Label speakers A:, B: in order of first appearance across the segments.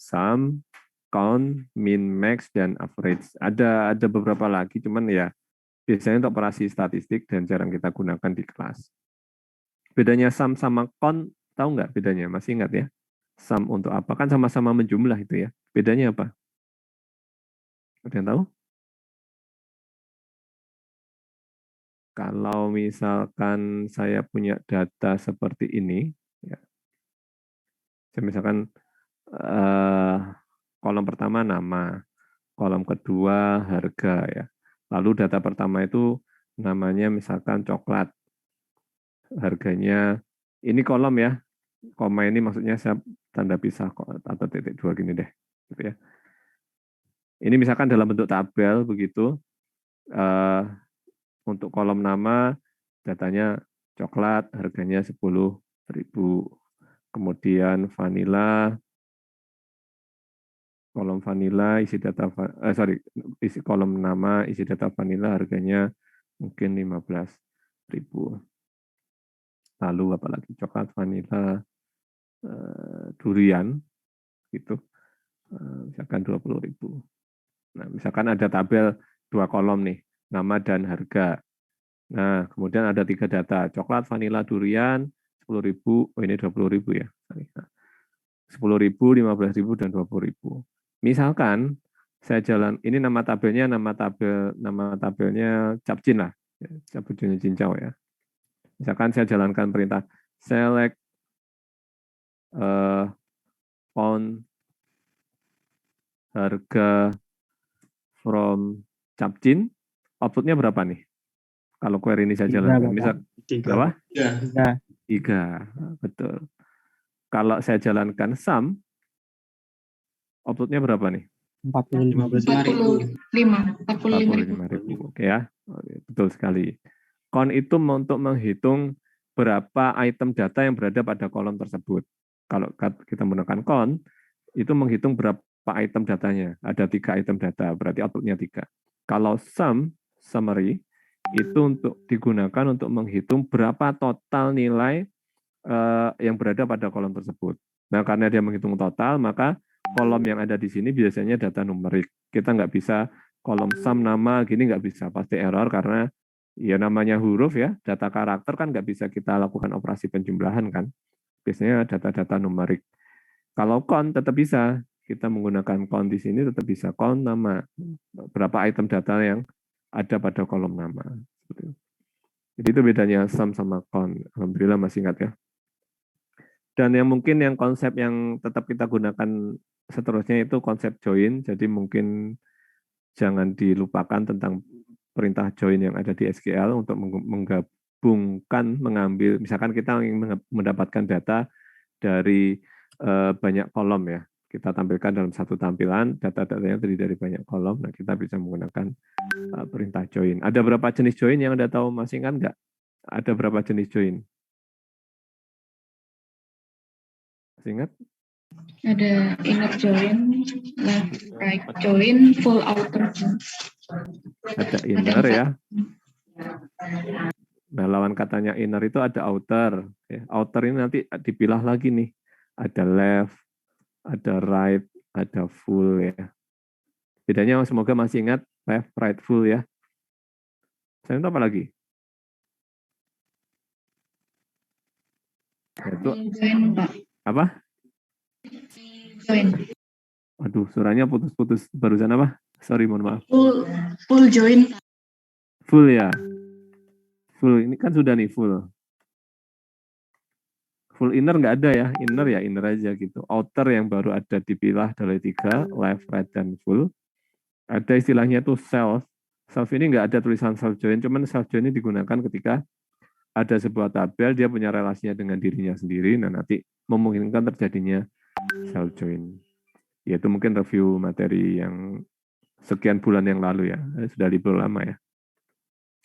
A: sum, count, min, max, dan average. Ada beberapa lagi, cuman ya biasanya untuk operasi statistik dan jarang kita gunakan di kelas. Bedanya sum sama count, tahu nggak bedanya? Masih ingat ya? Sum untuk apa? Kan sama-sama menjumlah itu ya. Bedanya apa? Ada yang tahu? Kalau misalkan saya punya data seperti ini, ya, saya misalkan kolom pertama nama, kolom kedua harga ya. Lalu data pertama itu namanya misalkan coklat, harganya ini kolom ya, koma ini maksudnya saya tanda pisah atau titik dua gini deh, gitu ya. Ini misalkan dalam bentuk tabel begitu. Untuk kolom nama datanya coklat harganya 10.000. Kemudian vanilla, kolom vanilla isi data isi kolom nama isi data vanilla harganya mungkin 15.000. Lalu apalagi coklat vanilla durian gitu misalkan 20.000. Nah, misalkan ada tabel 2 kolom nih, nama dan harga. Nah, kemudian ada 3 data, coklat, vanila, durian, 10.000, oh ini 20.000 ya. 10.000, 15.000, dan 20.000. Misalkan saya jalan, ini nama tabelnya capcin lah, capcin cincau ya. Misalkan saya jalankan perintah select font harga from capcin, outputnya berapa nih? Kalau query ini saya jalankan, misal berapa? 3, betul. Kalau saya jalankan sum, outputnya berapa nih? 45.000. Oke ya, betul sekali. Count itu untuk menghitung berapa item data yang berada pada kolom tersebut. Kalau kita menggunakan count, itu menghitung berapa item datanya. Ada 3 item data, berarti outputnya 3. Kalau sum, summary, itu untuk digunakan untuk menghitung berapa total nilai yang berada pada kolom tersebut. Nah, karena dia menghitung total, maka kolom yang ada di sini biasanya data numerik. Kita nggak bisa kolom sum nama gini nggak bisa, pasti error karena ya namanya huruf ya, data karakter kan nggak bisa kita lakukan operasi penjumlahan kan. Biasanya data-data numerik. Kalau count tetap bisa, kita menggunakan count di sini tetap bisa count nama, berapa item data yang ada pada kolom nama. Jadi itu bedanya sum sama count. Alhamdulillah masih ingat ya. Dan yang mungkin yang konsep yang tetap kita gunakan seterusnya itu konsep join. Jadi mungkin jangan dilupakan tentang perintah join yang ada di SQL untuk menggabungkan, mengambil, misalkan kita ingin mendapatkan data dari banyak kolom ya. Kita tampilkan dalam satu tampilan, data-datanya terdiri dari banyak kolom. Nah, kita bisa menggunakan perintah join. Ada berapa jenis join yang Anda tahu masih ingat nggak? Ada berapa jenis join? Masih ingat?
B: Ada inner join, left right join, full outer join.
A: Ada inner ya. Nah, lawan katanya inner itu ada outer. Outer ini nanti dipilah lagi nih. Ada left, ada right, ada full ya. Bedanya semoga masih ingat left, right, full ya. Saya minta apa lagi? Itu apa?
B: Join.
A: Aduh, suaranya putus-putus. Barusan apa? Sorry, mohon maaf.
B: Full join.
A: Full ya. Full ini kan sudah nih full. Full inner nggak ada ya. Inner ya inner aja gitu. Outer yang baru ada dipilah dari 3, left, right, dan full. Ada istilahnya itu self. Self ini nggak ada tulisan self join, cuman self join ini digunakan ketika ada sebuah tabel, dia punya relasinya dengan dirinya sendiri, nah nanti memungkinkan terjadinya self join. Yaitu mungkin review materi yang sekian bulan yang lalu ya, sudah libur lama ya.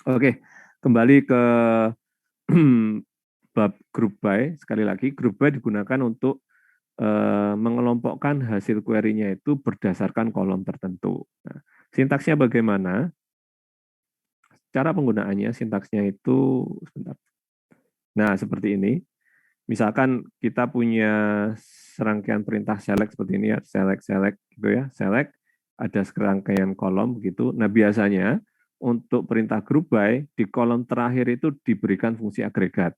A: Oke, kembali ke bab group by. Sekali lagi, group by digunakan untuk mengelompokkan hasil query-nya itu berdasarkan kolom tertentu. Nah, sintaksnya bagaimana? Cara penggunaannya, sintaksnya itu, sebentar. Nah, seperti ini. Misalkan kita punya serangkaian perintah select seperti ini ya, select gitu ya, select, ada serangkaian kolom begitu. Nah, biasanya untuk perintah group by di kolom terakhir itu diberikan fungsi agregat.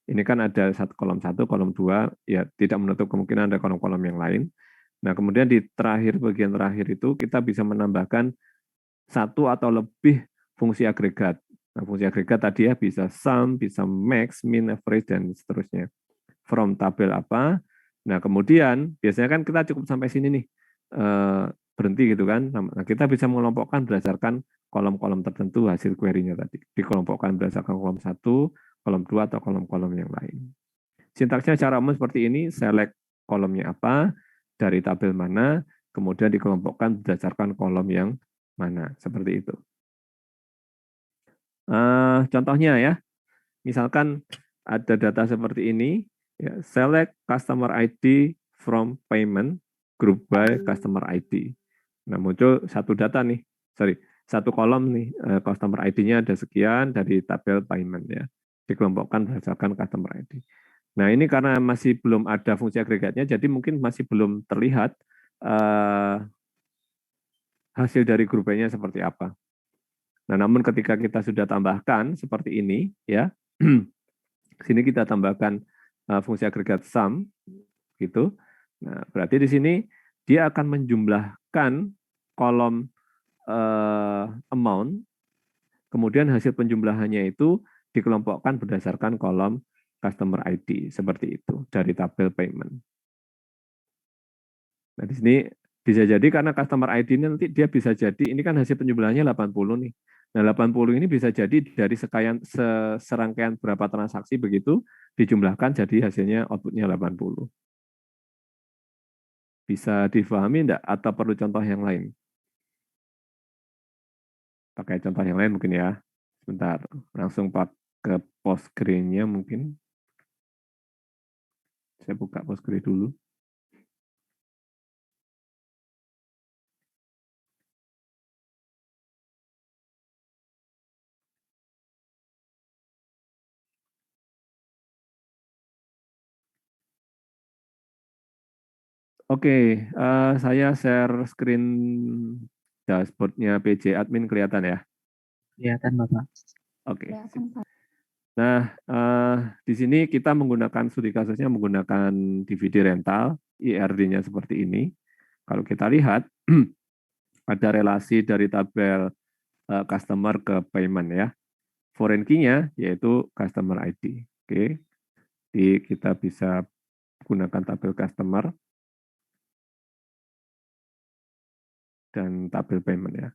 A: Ini kan ada kolom 1, kolom 2, ya tidak menutup kemungkinan ada kolom-kolom yang lain. Nah, kemudian di bagian terakhir itu kita bisa menambahkan satu atau lebih fungsi agregat. Nah, fungsi agregat tadi ya bisa sum, bisa max, min, average, dan seterusnya. From tabel apa. Nah, kemudian biasanya kan kita cukup sampai sini nih, berhenti gitu kan. Nah, kita bisa mengelompokkan berdasarkan kolom-kolom tertentu hasil query-nya tadi. Dikelompokkan berdasarkan kolom 1, kolom 2, atau kolom-kolom yang lain. Sintaksnya secara umum seperti ini, select kolomnya apa, dari tabel mana, kemudian dikelompokkan berdasarkan kolom yang mana, seperti itu. Contohnya ya, misalkan ada data seperti ini, ya, select customer ID from payment, group by customer ID. Nah, muncul satu data nih, satu kolom nih, customer ID-nya ada sekian dari tabel payment ya, dikelompokkan berdasarkan customer ID. Nah, ini karena masih belum ada fungsi agregatnya, jadi mungkin masih belum terlihat hasil dari group by-nya seperti apa. Nah, namun ketika kita sudah tambahkan seperti ini, ya, sini kita tambahkan fungsi agregat sum, gitu. Nah, berarti di sini dia akan menjumlahkan kolom amount, kemudian hasil penjumlahannya itu dikelompokkan berdasarkan kolom customer ID, seperti itu, dari tabel payment. Nah, di sini bisa jadi karena customer ID ini nanti dia bisa jadi, ini kan hasil penjumlahannya 80 nih. Nah, 80 ini bisa jadi dari serangkaian berapa transaksi begitu, dijumlahkan jadi hasilnya outputnya 80. Bisa difahami enggak atau perlu contoh yang lain? Pakai contoh yang lain mungkin ya. Sebentar, langsung ke Postgre-nya mungkin. Saya buka Postgre dulu. Oke, saya share screen dashboard-nya PJ Admin kelihatan ya?
C: Kelihatan, Bapak.
A: Oke. Nah, di sini kita menggunakan studi kasusnya menggunakan DVD rental, IRD-nya seperti ini. Kalau kita lihat, ada relasi dari tabel customer ke payment ya. Foreign key-nya yaitu customer ID. Oke, jadi kita bisa gunakan tabel customer dan tabel payment ya.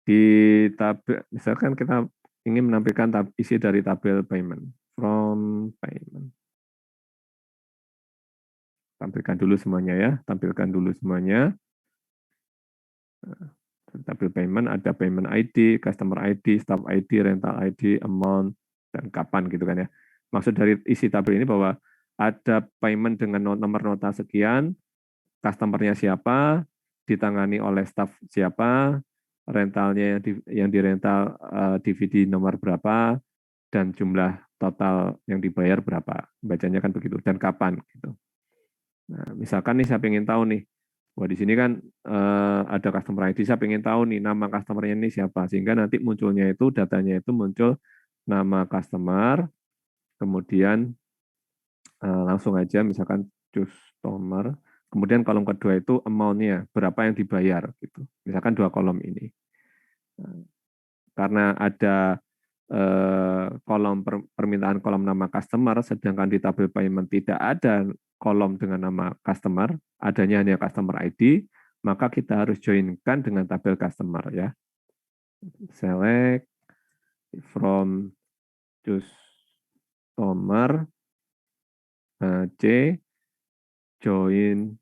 A: Di tabel, misalkan kita ingin menampilkan isi dari tabel payment, from payment. Tampilkan dulu semuanya ya, tampilkan dulu semuanya. Tabel payment ada payment ID, customer ID, staff ID, rental ID, amount, dan kapan gitu kan ya. Maksud dari isi tabel ini bahwa ada payment dengan nomor nota sekian, customer-nya siapa, ditangani oleh staff siapa, rentalnya yang dirental DVD nomor berapa, dan jumlah total yang dibayar berapa. Bacanya kan begitu, dan kapan gitu. Nah, misalkan nih saya ingin tahu nih, wah di sini kan ada customer ID, saya ingin tahu nih nama customer-nya ini siapa, sehingga nanti munculnya itu, datanya itu muncul nama customer, kemudian langsung aja misalkan customer, kemudian kolom kedua itu amount-nya, berapa yang dibayar, gitu. Misalkan 2 kolom ini. Karena ada kolom permintaan kolom nama customer, sedangkan di tabel payment tidak ada kolom dengan nama customer, adanya hanya customer ID, maka kita harus join-kan dengan tabel customer ya. Select from customer C join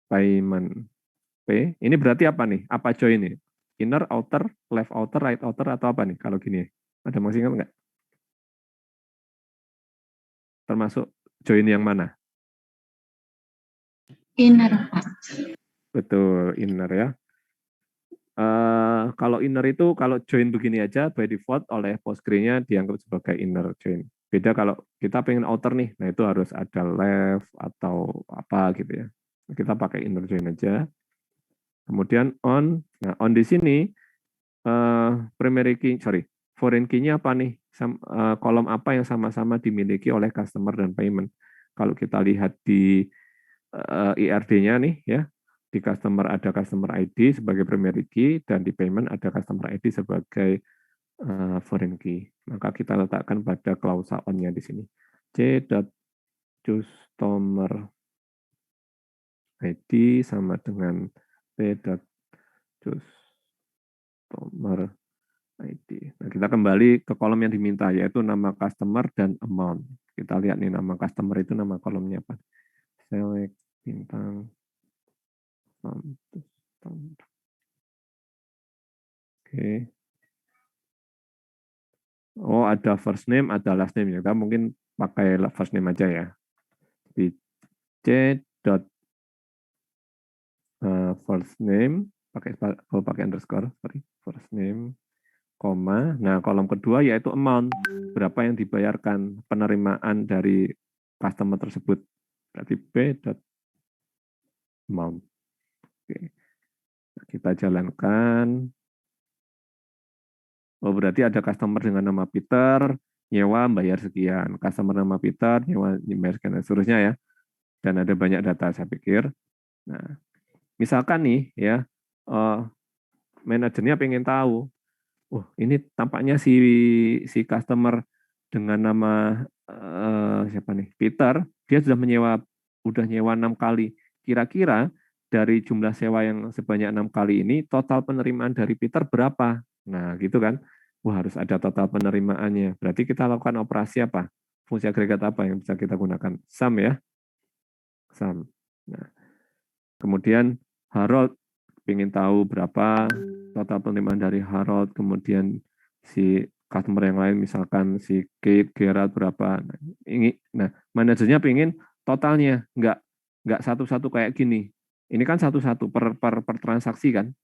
A: payment P. Ini berarti apa nih? Apa join nih? Inner, outer, left outer, right outer, atau apa nih kalau gini? Ada masih ingat nggak? Termasuk join yang mana?
B: Inner, Pak.
A: Betul, inner ya. Kalau inner itu, kalau join begini aja, by default oleh Postgre-nya dianggap sebagai inner join. Beda kalau kita pengen outer nih, nah itu harus ada left atau apa gitu ya. Kita pakai inner join aja. Kemudian on, nah on di sini primary key, foreign key-nya apa nih? Kolom apa yang sama-sama dimiliki oleh customer dan payment. Kalau kita lihat di IRD-nya nih ya, di customer ada customer ID sebagai primary key dan di payment ada customer ID sebagai foreign key. Maka kita letakkan pada klausa on-nya di sini. C.customer ID sama dengan P.customer ID. Nah, kita kembali ke kolom yang diminta, yaitu nama customer dan amount. Kita lihat nih, nama customer itu nama kolomnya apa. Select bintang. Oke. Oh, ada first name, ada last name. Kita mungkin pakai first name aja ya. Di C. First name, kalau pakai underscore, first name, koma. Nah, kolom kedua yaitu amount, berapa yang dibayarkan, penerimaan dari customer tersebut. Berarti B.amount. Oke. Nah, kita jalankan. Oh, berarti ada customer dengan nama Peter, nyewa, bayar sekian. Customer nama Peter, nyewa, bayar sekian, dan seterusnya ya. Dan ada banyak data, saya pikir. Nah, misalkan nih, ya, manajernya pengen tahu, ini tampaknya si customer dengan nama siapa nih, Peter, dia sudah nyewa 6 kali. Kira-kira dari jumlah sewa yang sebanyak 6 kali ini, total penerimaan dari Peter berapa? Nah, gitu kan. Wah, harus ada total penerimaannya. Berarti kita lakukan operasi apa? Fungsi agregat apa yang bisa kita gunakan? Sum ya. Sum. Nah, kemudian Harold ingin tahu berapa total penerimaan dari Harold, kemudian si customer yang lain misalkan si Kate, Gerard berapa. Nah, manajernya ingin totalnya, nggak satu-satu kayak gini. Ini kan satu-satu per transaksi kan.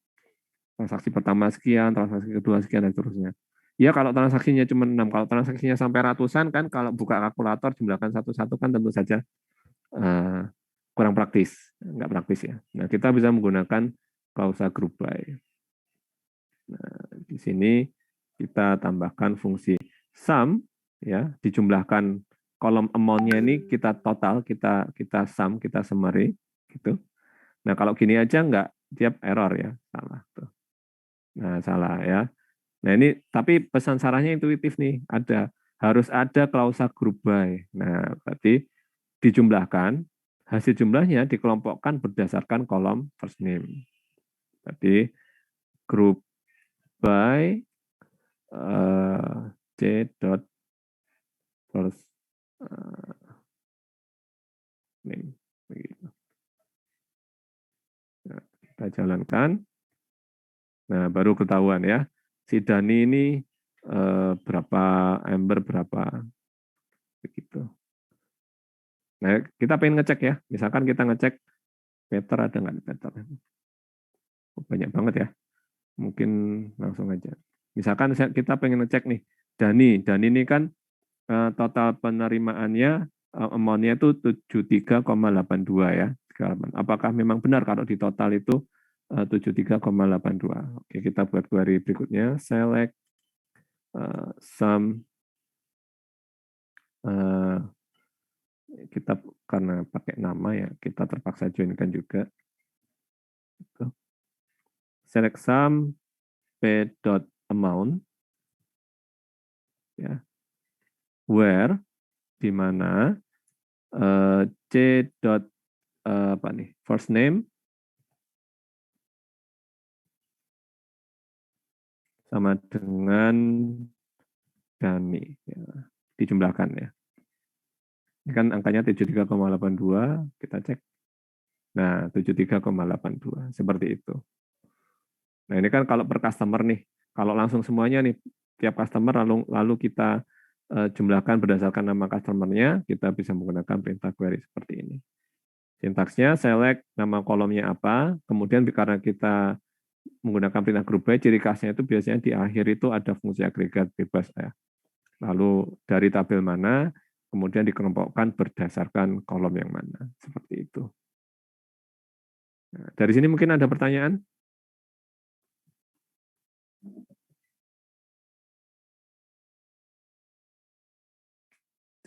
A: Transaksi pertama sekian, transaksi kedua sekian, dan seterusnya. Ya kalau transaksinya cuma 6, kalau transaksinya sampai ratusan kan, kalau buka kalkulator jumlahkan satu-satu kan tentu saja kurang praktis, nggak praktis ya. Nah, kita bisa menggunakan klausa group by. Nah, di sini kita tambahkan fungsi sum, ya, dijumlahkan kolom amount-nya ini kita total, kita sum, kita summary, gitu. Nah, kalau gini aja nggak, tiap error ya, salah. Tuh. Nah, salah ya. Nah, ini tapi pesan sarahnya intuitif nih, harus ada klausa group by. Nah, berarti dijumlahkan, hasil jumlahnya dikelompokkan berdasarkan kolom first name. Berarti group by C dot first name. Begitu. Nah, kita jalankan. Nah, baru ketahuan ya. Si Dani ini berapa, Amber berapa. Begitu. Nah, kita pengen ngecek ya. Misalkan kita ngecek Peter ada nggak di Peter? Banyak banget ya. Mungkin langsung aja. Misalkan kita pengen ngecek nih, Dani ini kan total penerimaannya amount-nya itu 73,82 ya. Apakah memang benar kalau di total itu 73,82? Oke, kita buat query berikutnya, select sum, kita karena pakai nama ya, kita terpaksa join-kan juga. Select sum p.amount ya, where di mana c. apa nih, first name sama dengan Dani ya, dijumlahkan ya. Ini kan angkanya 73,82, kita cek. Nah, 73,82 seperti itu. Nah, ini kan kalau per customer nih, kalau langsung semuanya nih, tiap customer lalu kita jumlahkan berdasarkan nama customer-nya, kita bisa menggunakan perintah query seperti ini. Sintaksnya select nama kolomnya apa, kemudian karena kita menggunakan perintah group by, ciri khasnya itu biasanya di akhir itu ada fungsi agregat bebas ya. Lalu dari tabel mana, kemudian dikelompokkan berdasarkan kolom yang mana. Seperti itu. Nah, dari sini mungkin ada pertanyaan?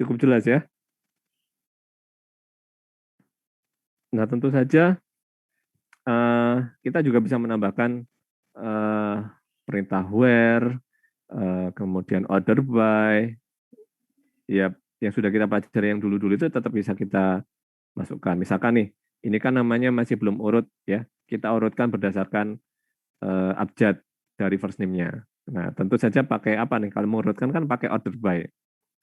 A: Cukup jelas ya? Nah, tentu saja kita juga bisa menambahkan perintah where, kemudian order by, ya yang sudah kita pelajari yang dulu-dulu itu tetap bisa kita masukkan. Misalkan nih, ini kan namanya masih belum urut ya, kita urutkan berdasarkan abjad dari first name-nya. Nah, tentu saja pakai apa nih? Kalau mengurutkan kan pakai order by.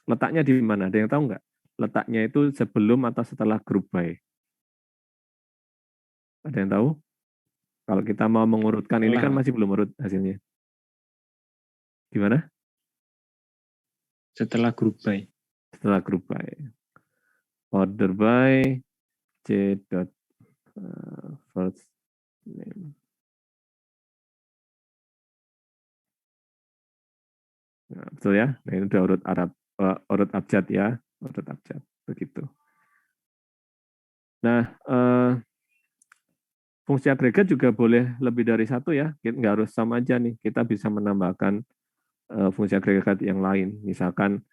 A: Letaknya di mana? Ada yang tahu nggak? Letaknya itu sebelum atau setelah group by? Ada yang tahu? Kalau kita mau mengurutkan ini kan masih belum urut hasilnya. Gimana?
C: Setelah group by.
A: Setelah group by. Order by C. First name. Nah, betul ya? Nah, ini udah urut Arab, urut abjad ya, urut abjad begitu. Nah, fungsi agregat juga boleh lebih dari satu ya, nggak harus sama aja nih. Kita bisa menambahkan fungsi agregat yang lain. Misalkan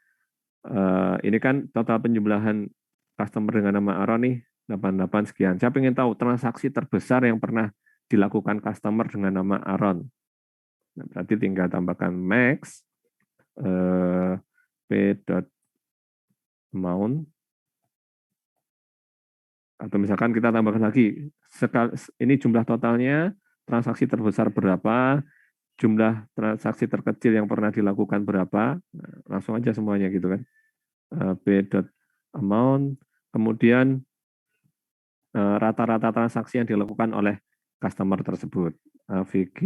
A: ini kan total penjumlahan customer dengan nama Aaron nih 88 sekian. Saya ingin tahu transaksi terbesar yang pernah dilakukan customer dengan nama Aaron. Nah, berarti tinggal tambahkan max p.amount atau misalkan kita tambahkan lagi ini jumlah totalnya transaksi terbesar berapa, jumlah transaksi terkecil yang pernah dilakukan berapa, nah, langsung aja semuanya gitu kan. p.amount, kemudian rata-rata transaksi yang dilakukan oleh customer tersebut. VG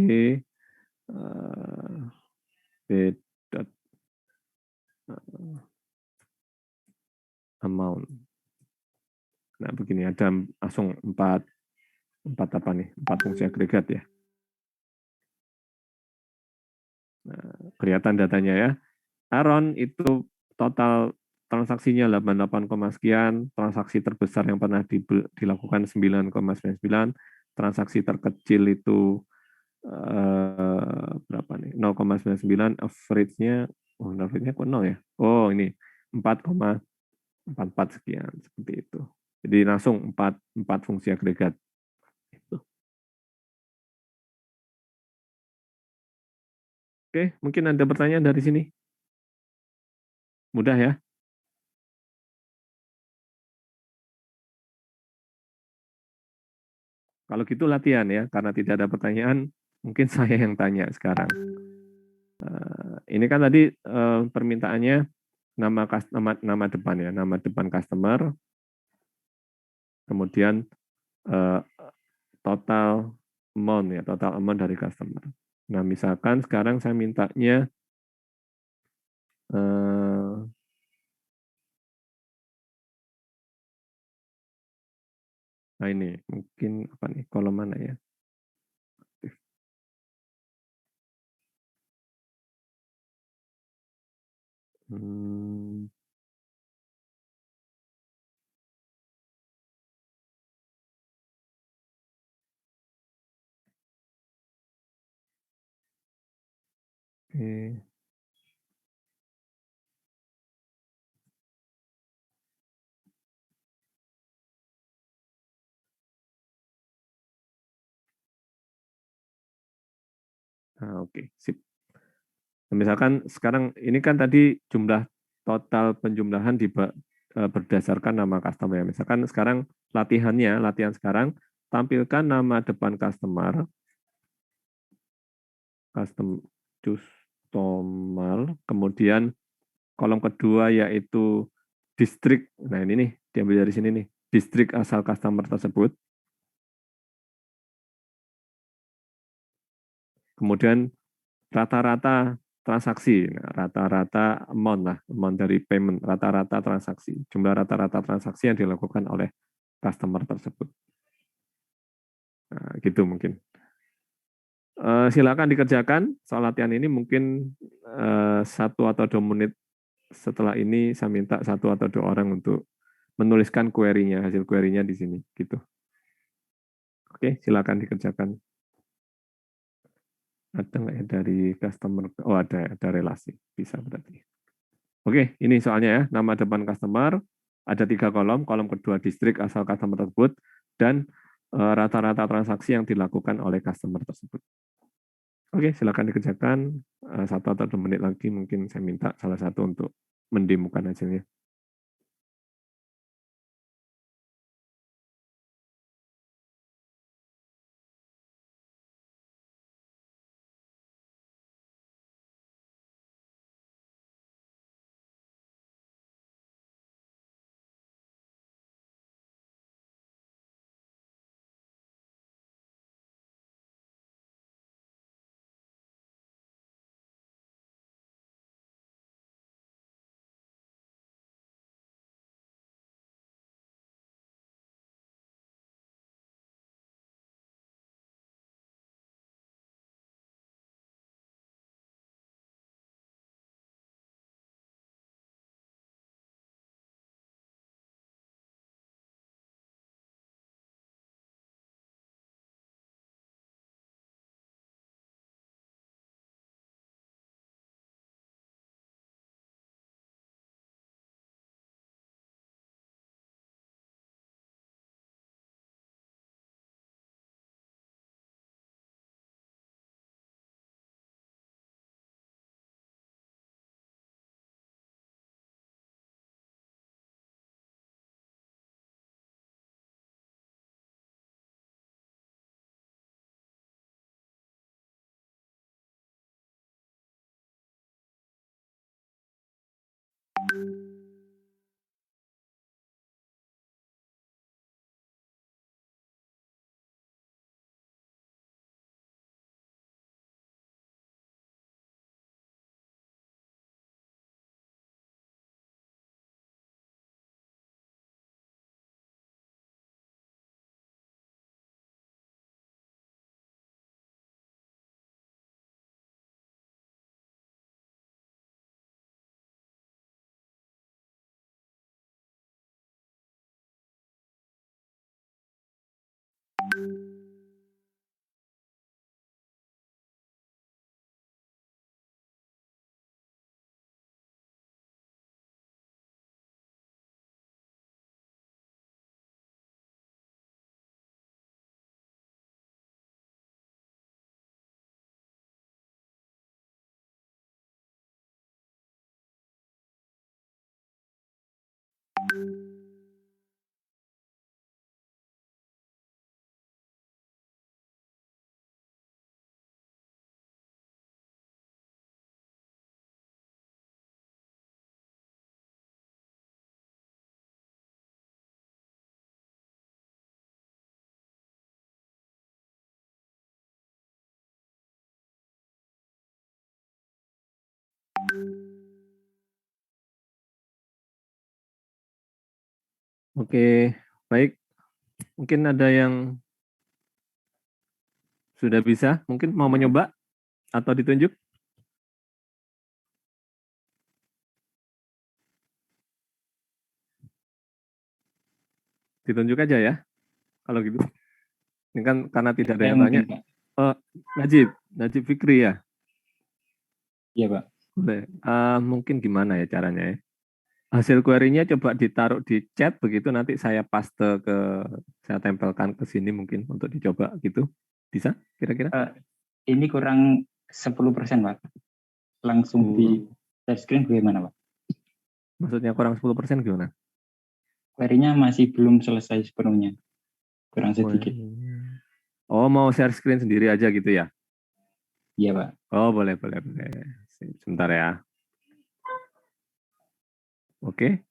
A: p.amount. Nah, begini ada langsung empat apa nih? 4 fungsi agregat ya. Nah, kelihatan datanya ya. Aaron itu total transaksinya 88, sekian, transaksi terbesar yang pernah dilakukan 9,99, transaksi terkecil itu berapa nih? 0,99, average-nya, average-nya kok 0 ya? Oh, ini 4,44 sekian, seperti itu. Jadi langsung 4 fungsi agregat. Oke, mungkin ada pertanyaan dari sini? Mudah ya? Kalau gitu latihan ya, karena tidak ada pertanyaan, mungkin saya yang tanya sekarang. Ini kan tadi permintaannya nama depan ya, nama depan customer, kemudian total amount ya, total amount dari customer. Nah, misalkan sekarang saya mintanya nah ini mungkin apa nih, kolom mana ya? Oke. Nah, oke, sip. Misalkan sekarang ini kan tadi jumlah total penjumlahan berdasarkan nama customer. Misalkan sekarang latihan sekarang, tampilkan nama depan customer, customer, kemudian kolom kedua yaitu distrik. Nah ini nih, diambil dari sini nih, distrik asal customer tersebut. Kemudian rata-rata transaksi, rata-rata amount lah, amount dari payment, rata-rata transaksi, jumlah rata-rata transaksi yang dilakukan oleh customer tersebut. Nah, gitu mungkin. Silakan dikerjakan soal latihan ini mungkin 1 atau 2 menit setelah ini saya minta 1 atau 2 orang untuk menuliskan query-nya, hasil query-nya di sini, gitu. Oke, silakan dikerjakan. Ada nggak ya dari customer? Oh, ada relasi, bisa berarti. Oke, ini soalnya ya, nama depan customer, ada 3 kolom, kolom kedua distrik asal customer tersebut, dan rata-rata transaksi yang dilakukan oleh customer tersebut. Oke, silakan dikerjakan. 1 atau 2 menit lagi mungkin saya minta salah satu untuk mendemokan hasilnya. Oke, baik. Mungkin ada yang sudah bisa, mungkin mau mencoba atau ditunjuk? Ditunjuk aja ya, kalau gitu. Ini kan karena tidak ada yang tanya.
C: Mungkin, Pak.
A: Najib Fikri ya?
C: Iya, Pak.
A: Boleh. Mungkin gimana ya caranya ya? Hasil query-nya coba ditaruh di chat, begitu nanti saya paste saya tempelkan ke sini mungkin untuk dicoba gitu. Bisa kira-kira?
C: Ini kurang 10%, Pak. Langsung di share screen bagaimana, Pak?
A: Maksudnya kurang 10% gimana?
C: Query-nya masih belum selesai sepenuhnya. Kurang sedikit.
A: Oh, mau share screen sendiri aja gitu ya?
C: Iya, Pak.
A: Oh, boleh. Sebentar ya. Oke.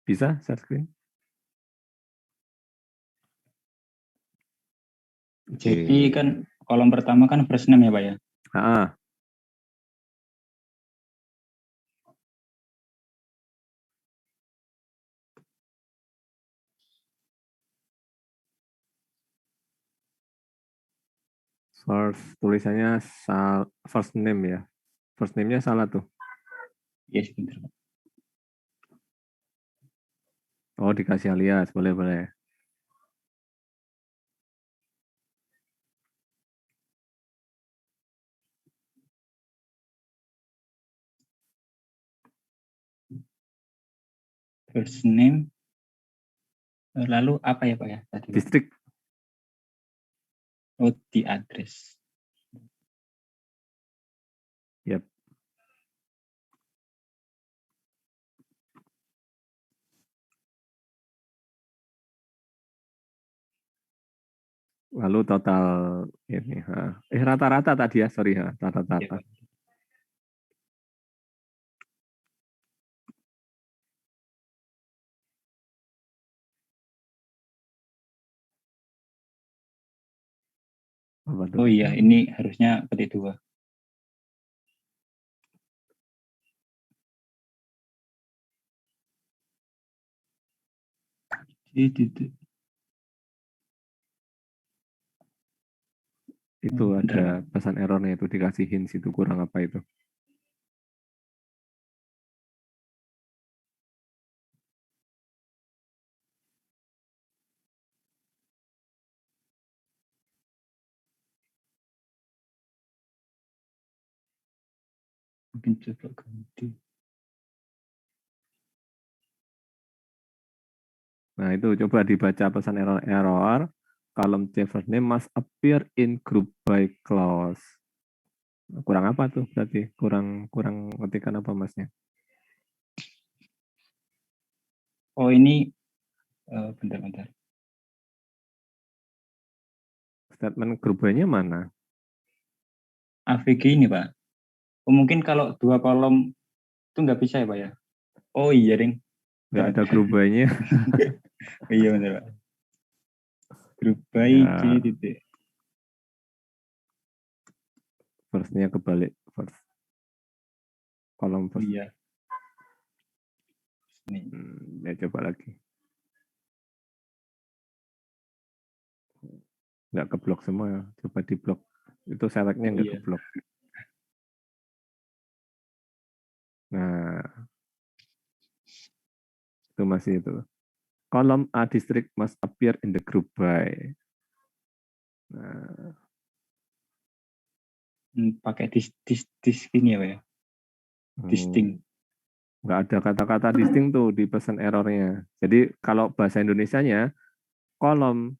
A: Bisa share screen?
C: Jadi kan kolom pertama kan first name ya, Pak ya?
A: Tulisannya first name ya. First name-nya salah tuh.
C: Iya sebentar Pak.
A: Oh, dikasih alias, boleh.
C: First name, lalu apa ya Pak ya tadi Pak?
A: Distrik.
C: Oh, di address.
A: Yap. Lalu total ini, rata-rata tadi ya, sorry
C: Ya,
A: rata-rata.
C: Pak.
A: Apa tuh?
C: Oh iya, ini harusnya petik 2.
A: Itu ada pesan errornya itu dikasih hints itu kurang apa itu?
C: Mungkin coba ganti.
A: Nah itu coba dibaca pesan error. Column C first name must appear in group by clause. Kurang apa tuh berarti? Kurang ketikan apa masnya?
C: Oh ini, bentar.
A: Statement group by-nya mana?
C: AVG ini Pak. Oh, mungkin kalau 2 kolom itu nggak bisa ya Pak ya? Oh iya Ding.
A: Nggak ada group by-nya.
C: Iya benar Pak. Group by
A: Ya,
C: C titik.
A: first-nya kebalik. First. Kolom
C: Oh
A: first.
C: iya. Nih.
A: Ya coba lagi. Nggak keblok semua ya. Coba di blok. Itu select-nya
C: Oh
A: nggak
C: iya.
A: keblok. Nah, itu masih itu. Column A district must appear in the group by. Nah,
C: Pakai dis ini ya Pak ya? Distinct.
A: nggak ada kata-kata distinct tuh di pesan errornya. Jadi kalau bahasa Indonesianya, kolom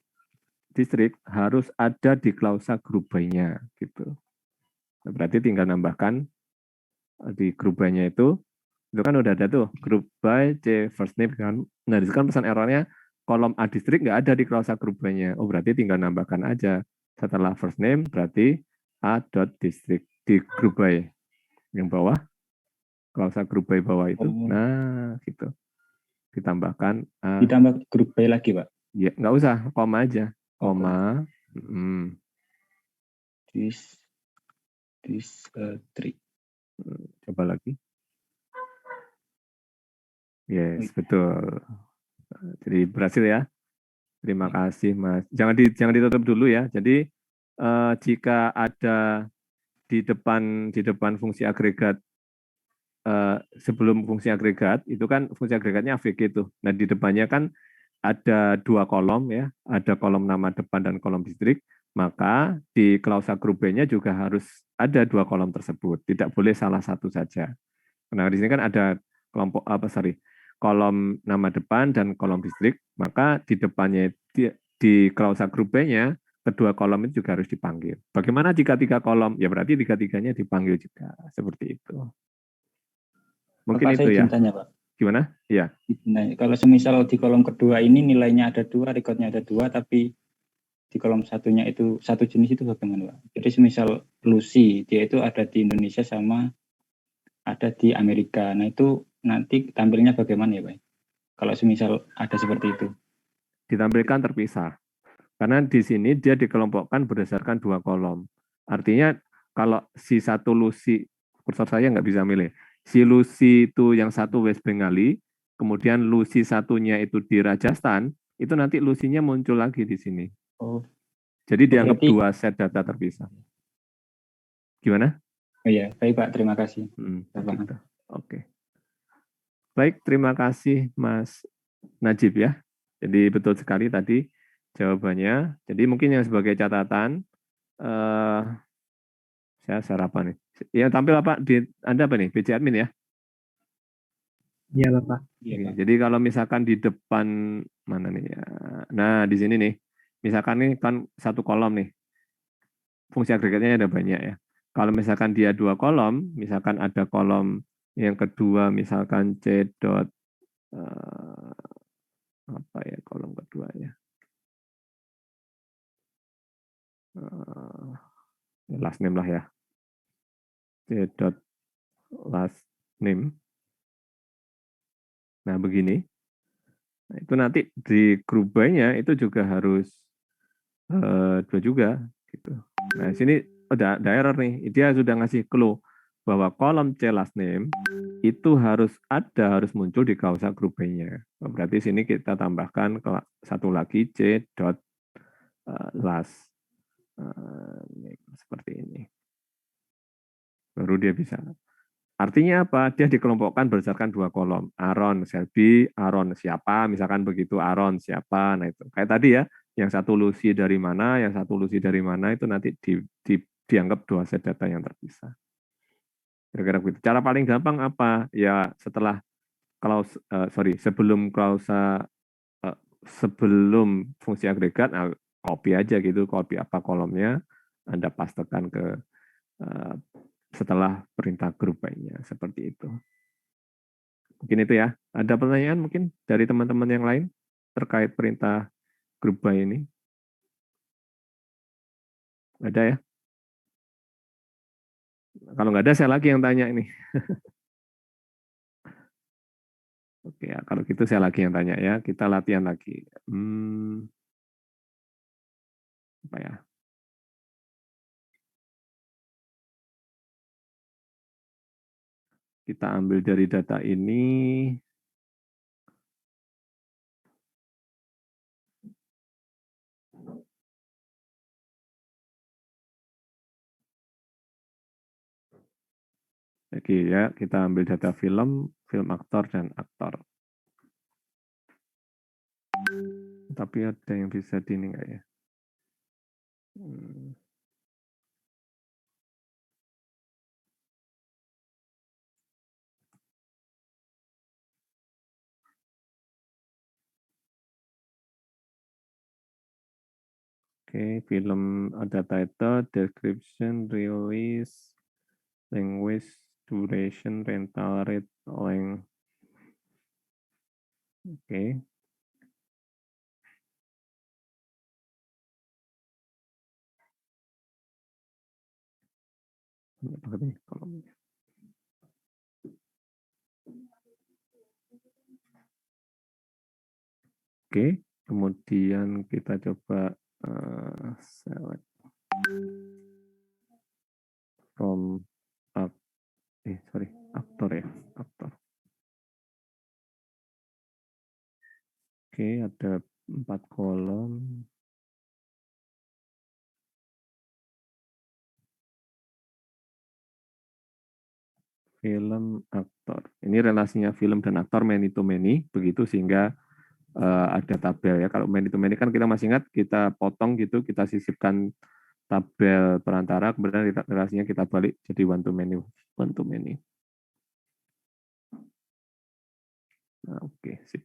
A: distrik harus ada di klausa group by-nya gitu. Nah, berarti tinggal nambahkan di group by-nya itu kan udah ada tuh group by C first name kan. Nah, di situ kan pesan errornya kolom A distrik nggak ada di klausa group by-nya. Oh, berarti tinggal nambahkan aja setelah first name berarti A dot district di group by yang bawah, klausa group by bawah itu.
C: Oh.
A: Nah, gitu. Ditambahkan A.
C: Ditambah group by lagi Pak.
A: Ya, nggak usah, koma aja.
C: Oh,
A: Koma.
C: District.
A: Coba lagi. Yes, betul. Jadi berhasil ya. Terima kasih, Mas. Jangan ditutup dulu ya. Jadi jika ada di depan fungsi agregat sebelum fungsi agregat itu kan fungsi agregatnya AVG itu. Nah, di depannya kan ada 2 kolom ya, ada kolom nama depan dan kolom distrik, maka di klausa group B-nya juga harus ada 2 kolom tersebut. Tidak boleh salah satu saja. Nah, di sini kan ada kolom nama depan dan kolom distrik, maka di depannya di klausa group B-nya kedua kolom itu juga harus dipanggil. Bagaimana jika 3 kolom? Ya berarti 3-3-nya dipanggil juga, seperti itu. Mungkin
C: Bapak,
A: itu
C: saya
A: ya.
C: izin tanya Pak.
A: Gimana? Iya.
C: Nah, kalau semisal di kolom kedua ini nilainya ada 2, recordnya ada 2, tapi di kolom satunya itu satu jenis itu bagaimana Pak? Jadi semisal Lucy, dia itu ada di Indonesia sama ada di Amerika. Nah itu nanti tampilnya bagaimana ya Pak? Kalau semisal ada seperti itu.
A: Ditampilkan terpisah. Karena di sini dia dikelompokkan berdasarkan 2 kolom. Artinya kalau si satu Lucy, kursor saya nggak bisa milih. Si Lucy itu yang satu West Bengali, kemudian Lucy satunya itu di Rajasthan, itu nanti Lucy-nya muncul lagi di sini.
C: Oh.
A: Jadi dianggap
C: berarti
A: 2 set data terpisah. Gimana?
C: Oh iya, baik Pak, terima kasih.
A: Gitu. Oke. Baik, terima kasih Mas Najib ya. Jadi betul sekali tadi jawabannya. Jadi mungkin yang sebagai catatan, saya share apa nih? Yang tampil apa di Anda apa nih? BC Admin ya?
D: Iya, Bapak.
A: Oke, jadi kalau misalkan di depan mana nih ya? Nah, di sini nih. Misalkan nih kan satu kolom nih. Fungsi agregatnya ada banyak ya. Kalau misalkan dia dua kolom, misalkan ada kolom yang kedua misalkan C dot apa ya kolom kedua ya? Last name lah ya. C dot last name. Nah, begini. Nah, itu nanti di group by-nya itu juga harus dua juga gitu. Nah, sini ada error nih. Dia sudah ngasih clue bahwa kolom C last name itu harus muncul di klausa group by-nya. Berarti sini kita tambahkan satu lagi C dot last name seperti ini. Baru dia bisa. Artinya apa? Dia dikelompokkan berdasarkan dua kolom. Aaron, Selby, Aaron siapa, misalkan begitu Aaron siapa. Nah itu kayak tadi ya, yang satu Lucy dari mana, yang satu Lucy dari mana itu nanti dianggap dua set data yang terpisah. Kira-kira begitu. Cara paling gampang apa? Ya setelah sebelum klausa sebelum fungsi agregat, nah, copy aja gitu, copy apa kolomnya, Anda pastekan ke setelah perintah group by-nya seperti itu. Mungkin itu ya. Ada pertanyaan mungkin dari teman-teman yang lain terkait perintah group by ini? Ada ya? Kalau nggak ada, saya lagi yang tanya ini. Oke ya, kalau gitu saya lagi yang tanya ya. Kita latihan lagi. Apa ya? Kita ambil dari data ini. Jadi ya, kita ambil data film aktor dan aktor. Tapi ada yang bisa di ini nggak ya? Oke, film ada title, description, release, language, duration, rental rate, length. Oke. Oke, kemudian kita coba select from aktor ya, aktor. Oke, ada 4 kolom. Film, aktor. Ini relasinya film dan aktor many to many, begitu sehingga ada tabel ya. Kalau many to many kan kita masih ingat, kita potong gitu, kita sisipkan tabel perantara, kemudian relasinya kita balik jadi one to many, one to many. Nah, oke, sip.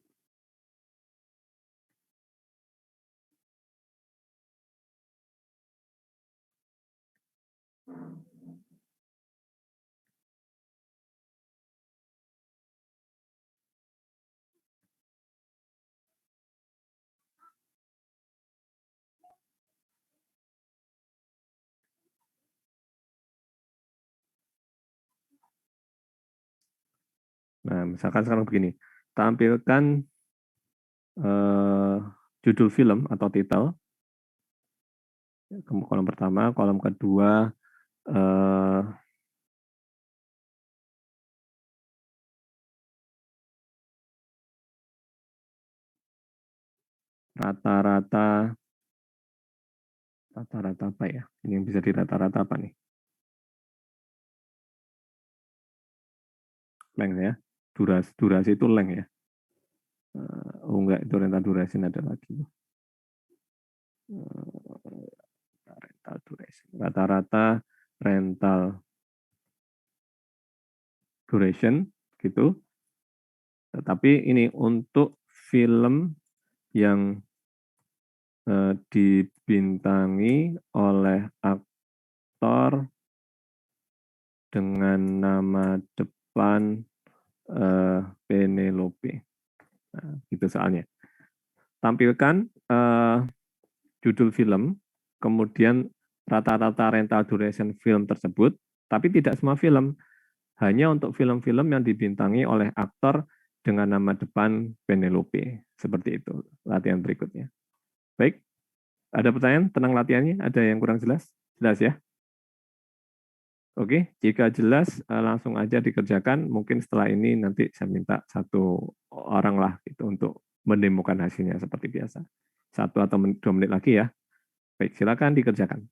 A: Nah, misalkan sekarang begini, tampilkan judul film atau titel, kolom pertama, kolom kedua, rata-rata apa ya? Ini yang bisa dirata-rata apa nih? Length ya. durasi itu length ya. Oh enggak, itu rental duration ada lagi. Rental duration. Rata-rata rental duration gitu. Tetapi ini untuk film yang dibintangi oleh aktor dengan nama depan Penelope. Nah, gitu soalnya. Tampilkan judul film, kemudian rata-rata rental duration film tersebut, tapi tidak semua film, hanya untuk film-film yang dibintangi oleh aktor dengan nama depan Penelope. Seperti itu latihan berikutnya. Baik, ada pertanyaan tentang latihannya? Ada yang kurang jelas? Jelas ya? Oke, jika jelas langsung aja dikerjakan. Mungkin setelah ini nanti saya minta satu orang lah gitu untuk mendemokan hasilnya seperti biasa. 1 atau 2 menit lagi ya. Baik, silakan dikerjakan.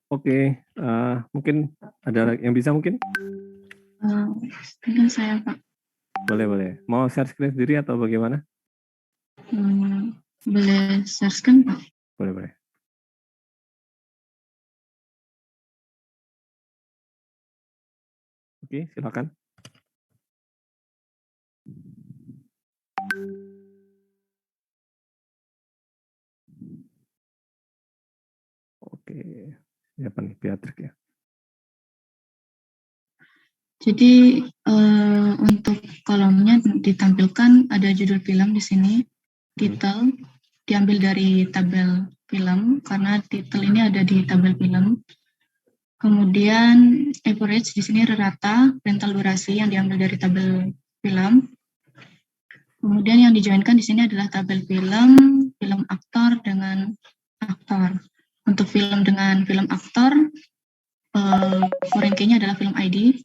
A: Oke, mungkin ada yang bisa mungkin?
B: Mungkin saya, Pak.
A: Boleh. Mau share screen sendiri atau bagaimana?
B: Boleh share screen, Pak?
A: Boleh. Oke, silakan. Oke, siapa nih Beatrix ya?
B: Jadi untuk kolomnya ditampilkan ada judul film di sini, titel diambil dari tabel film karena titel ini ada di tabel film. Kemudian average di sini rata, rental durasi yang diambil dari tabel film. Kemudian yang dijoinkan di sini adalah tabel film aktor dengan aktor. Untuk film dengan film aktor, foreign key-nya adalah film ID.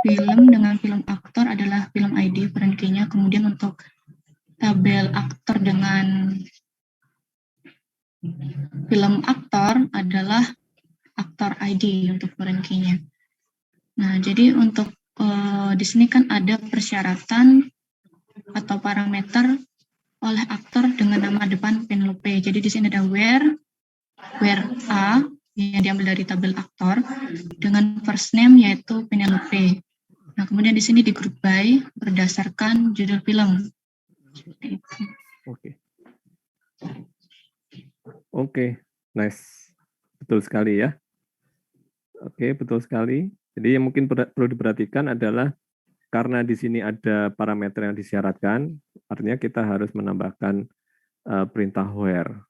B: Film dengan film aktor adalah film ID foreign key-nya. Kemudian untuk tabel aktor dengan film aktor adalah aktor ID untuk foreign key-nya. Nah, jadi untuk di sini kan ada persyaratan atau parameter oleh aktor dengan nama depan Penelope. Jadi di sini ada where A yang diambil dari tabel aktor dengan first name yaitu Penelope. Nah, kemudian di sini di group by berdasarkan judul film.
A: Oke, nice. Betul sekali ya. Oke, betul sekali. Jadi yang mungkin perlu diperhatikan adalah karena di sini ada parameter yang disyaratkan, artinya kita harus menambahkan perintah where.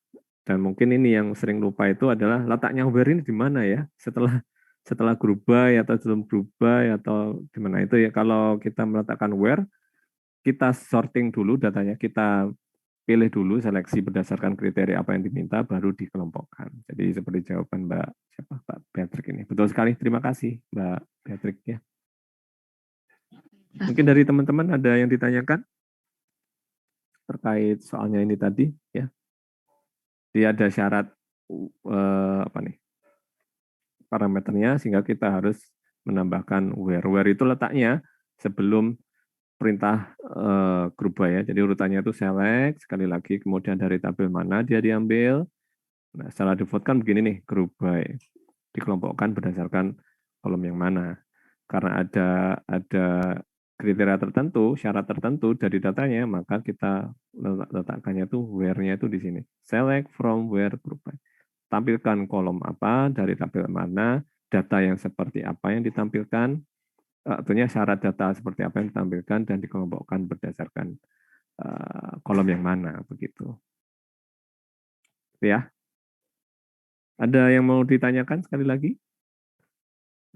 A: Dan mungkin ini yang sering lupa itu adalah letaknya where ini di mana ya? Setelah group by atau sebelum group by atau di mana itu ya. Kalau kita meletakkan where, kita sorting dulu datanya, kita pilih dulu seleksi berdasarkan kriteria apa yang diminta, baru dikelompokkan. Jadi seperti jawaban Mbak Beatrix ini. Betul sekali, terima kasih Mbak Beatrix ya. Mungkin dari teman-teman ada yang ditanyakan terkait soalnya ini tadi ya. Dia ada syarat parameternya sehingga kita harus menambahkan where. Where itu letaknya sebelum perintah group by ya. Jadi urutannya itu select, sekali lagi kemudian dari tabel mana dia diambil. Nah, setelah default kan begini nih, group by. Dikelompokkan berdasarkan kolom yang mana. Karena ada kriteria tertentu, syarat tertentu dari datanya, maka kita letakkannya itu where-nya itu di sini. Select from where group by. Tampilkan kolom apa, dari tabel mana, data yang seperti apa yang ditampilkan, artinya syarat data seperti apa yang ditampilkan dan dikelompokkan berdasarkan kolom yang mana, begitu. Ya. Ada yang mau ditanyakan sekali lagi?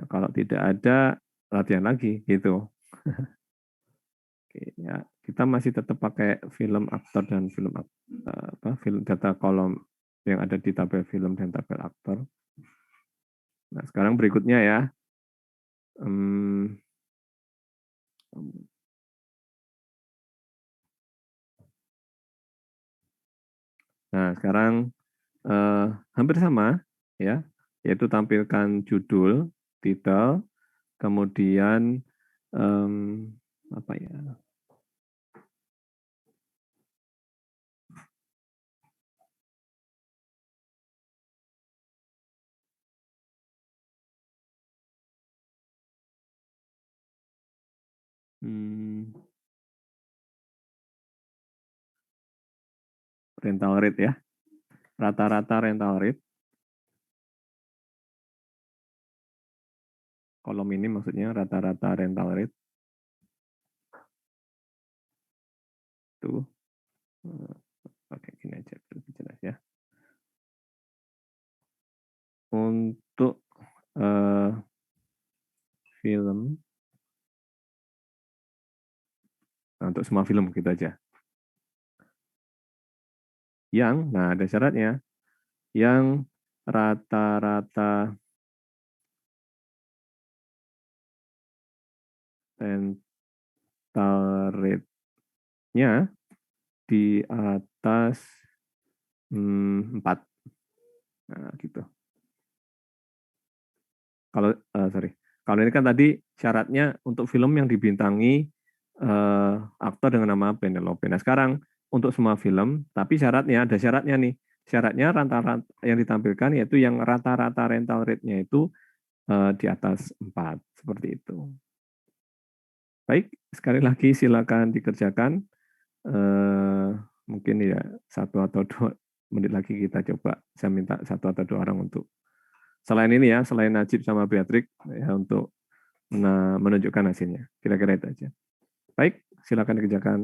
A: Nah, kalau tidak ada, latihan lagi, gitu. Oke, ya, kita masih tetap pakai film aktor dan film data kolom yang ada di tabel film dan tabel aktor. Nah, sekarang berikutnya ya. Nah, sekarang hampir sama ya, yaitu tampilkan judul, titel, kemudian apa ya? rental rate ya. Rata-rata rental rate. Kolom ini maksudnya rata-rata rental rate. Tuh. Oke, gini aja lebih jelas ya. Untuk film, nah, untuk semua film gitu aja. Nah ada syaratnya, yang rata-rata rental rate-nya di atas 4. Nah, gitu. Kalau ini kan tadi syaratnya untuk film yang dibintangi aktor dengan nama Penelope. Nah sekarang untuk semua film, tapi ada syaratnya nih. Syaratnya rata-rata yang ditampilkan yaitu yang rata-rata rental rate-nya itu di atas 4, seperti itu. Baik, sekali lagi silakan dikerjakan. Mungkin ya 1 atau 2 menit lagi kita coba. Saya minta 1 atau 2 orang untuk selain ini ya, selain Najib sama Beatrix ya, untuk menunjukkan hasilnya. Kira-kira itu aja. Baik, silakan dikerjakan.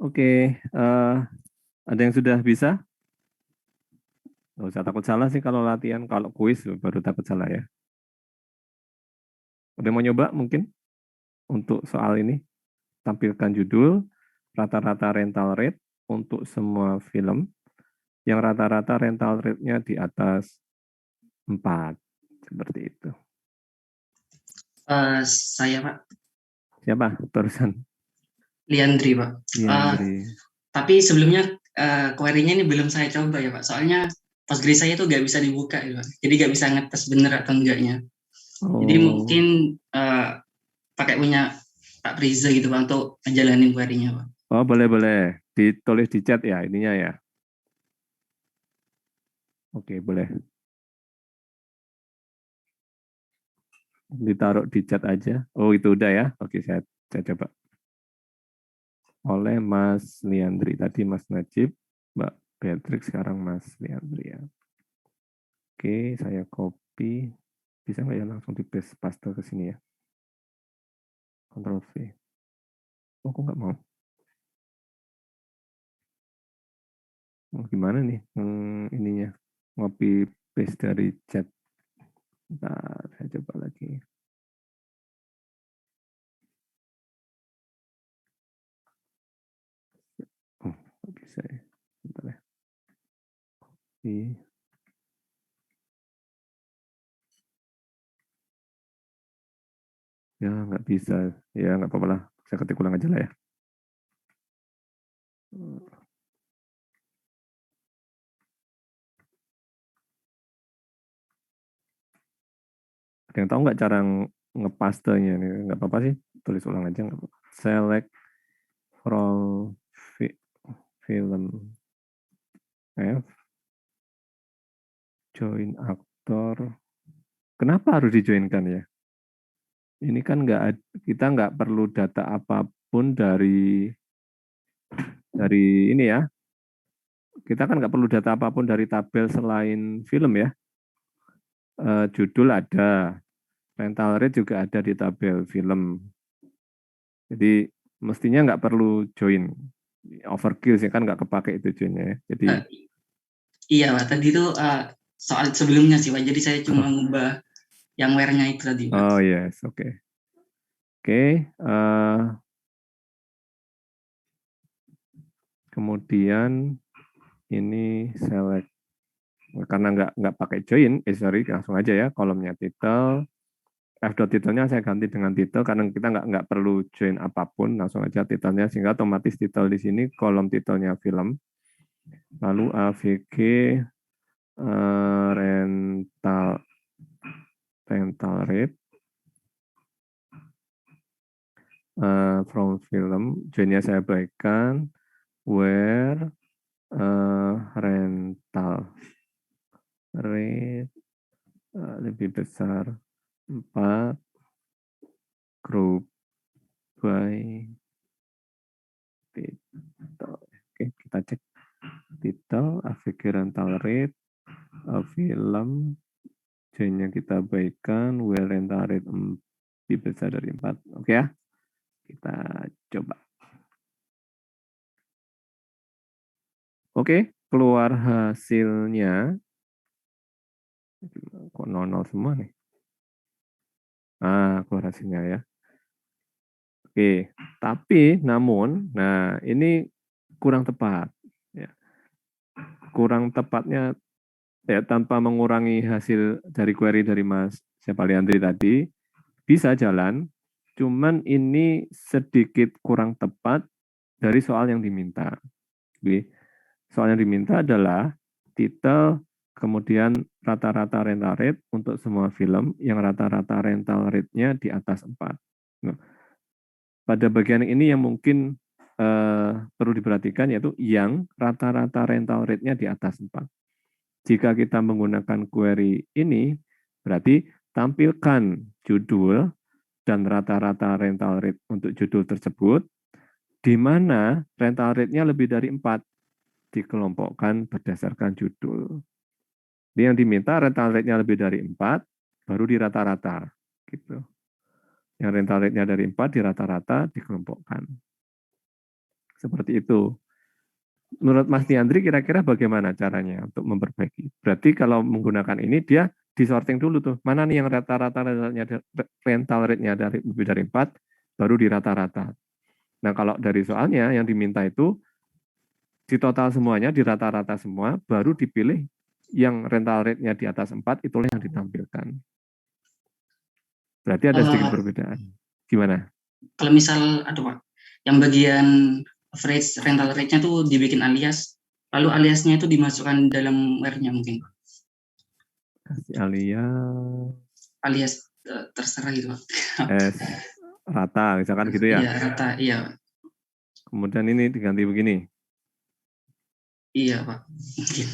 A: Oke, ada yang sudah bisa? Nggak usah takut salah sih kalau latihan, kalau kuis baru takut salah ya. Udah mau nyoba mungkin untuk soal ini? Tampilkan judul, rata-rata rental rate untuk semua film, yang rata-rata rental rate-nya di atas 4. Seperti itu.
D: Saya Pak.
A: Siapa barusan?
D: Liandri Pak.
A: Liandri.
D: Tapi sebelumnya query-nya ini belum saya coba ya Pak. Soalnya Postgres saya itu nggak bisa dibuka ya Pak. Jadi nggak bisa ngetes bener atau enggaknya. Jadi mungkin pakai punya Pak Priza gitu Pak untuk ngejalanin query-nya Pak.
A: Oh boleh. Ditulis di chat ya ininya ya. Oke boleh. Ditaruh di chat aja. Oh itu udah ya. Oke saya coba. Oleh Mas Liandri. Tadi Mas Najib, Mbak Beatrix, sekarang Mas Liandri ya. Oke, saya copy. Bisa nggak ya langsung di paste ke sini ya? Ctrl V. Oh, kok nggak mau? Gimana nih ininya? Copy paste dari chat. Bentar, saya coba lagi. Oh, nggak bisa ya. Bentar ya. Copy. Ya, nggak bisa. Ya, nggak apa-apa lah. Saya ketik ulang aja lah ya. Ada yang tahu nggak cara ngepastenya nih? Nggak apa-apa sih. Tulis ulang aja nggak apa-apa. Select from film F. Join aktor. Kenapa harus dijoinkan ya? Ini kan kita nggak perlu data apapun dari ini ya. Kita kan nggak perlu data apapun dari tabel selain film ya. Judul ada, rental rate juga ada di tabel film. Jadi mestinya nggak perlu join. Overkill sih kan nggak kepake itu joinnya ya. Jadi
D: iya Pak, tadi itu soal sebelumnya sih Pak. Jadi saya cuma ngubah yang where-nya itu tadi Pak.
A: Oh yes, oke. Kemudian ini select karena nggak pakai join, sorry langsung aja ya kolomnya title. F.titelnya saya ganti dengan title karena kita nggak perlu join apapun, langsung aja titelnya sehingga otomatis title di sini kolom titelnya film. Lalu AVG rental rate from film. Joinnya saya baikkan where rental rate lebih besar 4 group by title. Oke, kita cek title AVG rental rate film joinnya kita baikkan where rental rate lebih besar dari 4. Oke ya, kita coba. Oke, keluar hasilnya. Kok 00 semua nih? Keluar hasilnya ya. Oke, tapi namun, nah ini kurang tepat. Ya. Kurang tepatnya ya tanpa mengurangi hasil dari query dari Mas Liandri tadi, bisa jalan, cuman ini sedikit kurang tepat dari soal yang diminta. Oke. Soal yang diminta adalah titel, kemudian rata-rata rental rate untuk semua film yang rata-rata rental rate-nya di atas 4. Nah, pada bagian ini yang mungkin perlu diperhatikan yaitu yang rata-rata rental rate-nya di atas 4. Jika kita menggunakan query ini, berarti tampilkan judul dan rata-rata rental rate untuk judul tersebut, di mana rental rate-nya lebih dari 4, dikelompokkan berdasarkan judul. Jadi yang diminta rental rate-nya lebih dari 4, baru di rata-rata. Gitu. Yang rental rate-nya dari 4 di rata-rata dikelompokkan. Seperti itu. Menurut Mas Liandri kira-kira bagaimana caranya untuk memperbaiki? Berarti kalau menggunakan ini dia disorting dulu tuh. Mana nih yang rata-rata rental rate-nya dari lebih dari 4, baru di rata-rata. Nah kalau dari soalnya yang diminta itu di total semuanya, di rata-rata semua, baru dipilih yang rental rate-nya di atas 4, itulah yang ditampilkan. Berarti ada sedikit perbedaan. Gimana?
D: Kalau misal, aduh Pak, yang bagian average rental rate-nya tuh dibikin alias, lalu aliasnya itu dimasukkan dalam where-nya mungkin.
A: Kasih
D: alias terserah gitu Pak.
A: Rata, misalkan gitu ya?
D: Iya, rata, iya.
A: Kemudian ini diganti begini.
D: Iya Pak, mungkin.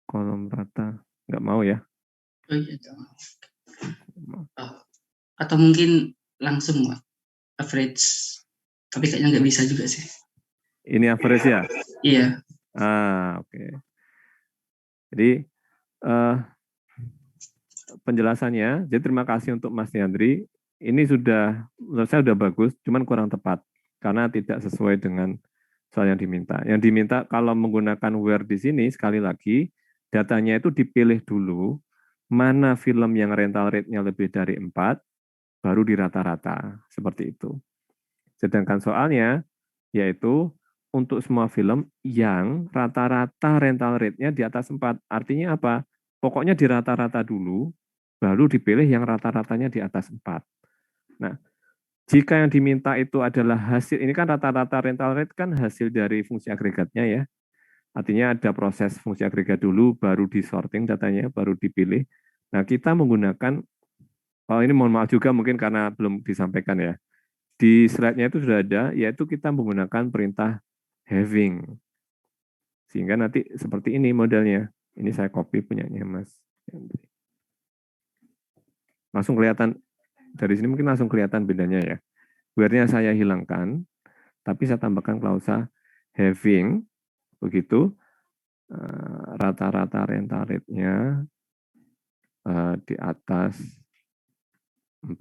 A: Kolom rata, nggak mau ya?
D: Oh iya, atau mungkin langsung Pak, average, tapi kayaknya nggak bisa juga sih.
A: Ini average ya?
D: Iya.
A: Oke. Jadi penjelasannya, jadi terima kasih untuk Mas Yandri. Ini sudah, menurut saya sudah bagus, cuman kurang tepat karena tidak sesuai dengan soal yang diminta. Yang diminta kalau menggunakan where di sini, sekali lagi, datanya itu dipilih dulu, mana film yang rental rate-nya lebih dari 4, baru di rata-rata, seperti itu. Sedangkan soalnya, yaitu untuk semua film yang rata-rata rental rate-nya di atas 4. Artinya apa? Pokoknya di rata-rata dulu, baru dipilih yang rata-ratanya di atas 4. Nah, jika yang diminta itu adalah hasil, ini kan rata-rata rental rate kan hasil dari fungsi agregatnya ya. Artinya ada proses fungsi agregat dulu, baru disorting datanya, baru dipilih. Nah, kita menggunakan, ini mohon maaf juga mungkin karena belum disampaikan ya. Di slide-nya itu sudah ada, yaitu kita menggunakan perintah having. Sehingga nanti seperti ini modelnya. Ini saya copy punyanya Mas. Langsung kelihatan, dari sini mungkin langsung kelihatan bedanya ya. Where-nya saya hilangkan, tapi saya tambahkan klausa having, begitu, rata-rata rental rate-nya di atas 4,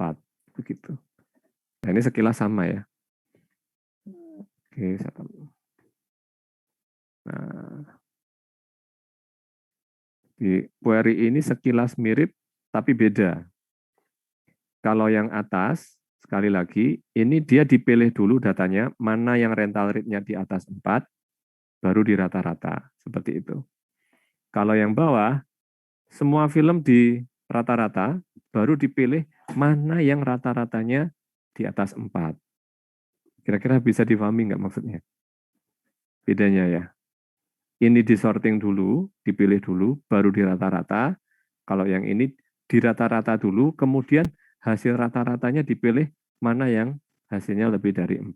A: begitu. Nah, ini sekilas sama ya. Oke, saya tambah. Nah, di query ini sekilas mirip, tapi beda. Kalau yang atas, sekali lagi, ini dia dipilih dulu datanya, mana yang rental rate-nya di atas 4, baru di rata-rata, seperti itu. Kalau yang bawah, semua film di rata-rata, baru dipilih mana yang rata-ratanya di atas 4. Kira-kira bisa dipahami nggak maksudnya? Bedanya ya. Ini disorting dulu, dipilih dulu, baru di rata-rata. Kalau yang ini di rata-rata dulu, kemudian hasil rata-ratanya dipilih mana yang hasilnya lebih dari 4.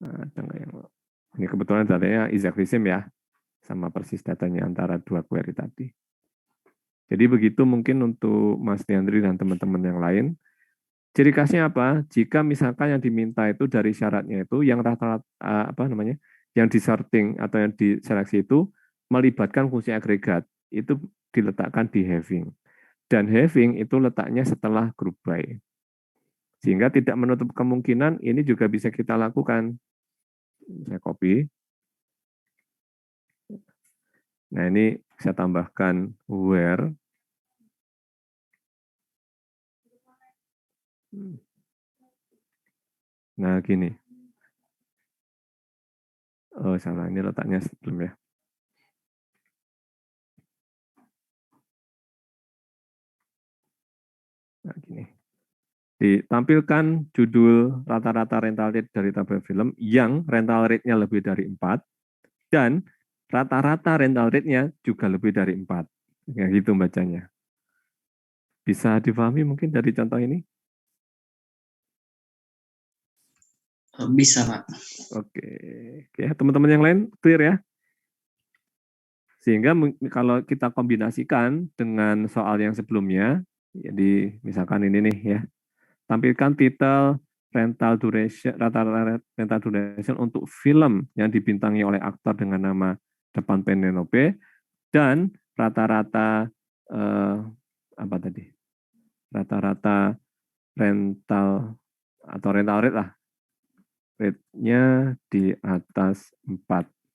A: Nah, ini kebetulan datanya exactly same ya, sama persis datanya antara dua query tadi. Jadi begitu mungkin untuk Mas Diandri dan teman-teman yang lain. Ciri khasnya apa? Jika misalkan yang diminta itu dari syaratnya itu yang rata-rata yang disorting atau yang diseleksi itu melibatkan fungsi agregat, itu diletakkan di having. Dan having itu letaknya setelah group by. Sehingga tidak menutup kemungkinan ini juga bisa kita lakukan. Saya copy. Nah, ini saya tambahkan where. Nah, gini. Oh, salah. Ini letaknya sebelum ya. Nah, gini. Ditampilkan judul rata-rata rental rate dari tabel film yang rental rate-nya lebih dari 4 dan rata-rata rental rate-nya juga lebih dari 4. Ya, gitu bacanya. Bisa dipahami mungkin dari contoh ini?
D: Bisa Pak.
A: Oke, teman-teman yang lain clear ya? Sehingga kalau kita kombinasikan dengan soal yang sebelumnya, jadi misalkan ini nih ya, tampilkan titel rental duration, rata-rata rental duration untuk film yang dibintangi oleh aktor dengan nama depan Penelope dan rata-rata apa tadi? Rata-rata rental atau rental rate lah, rate-nya di atas 4.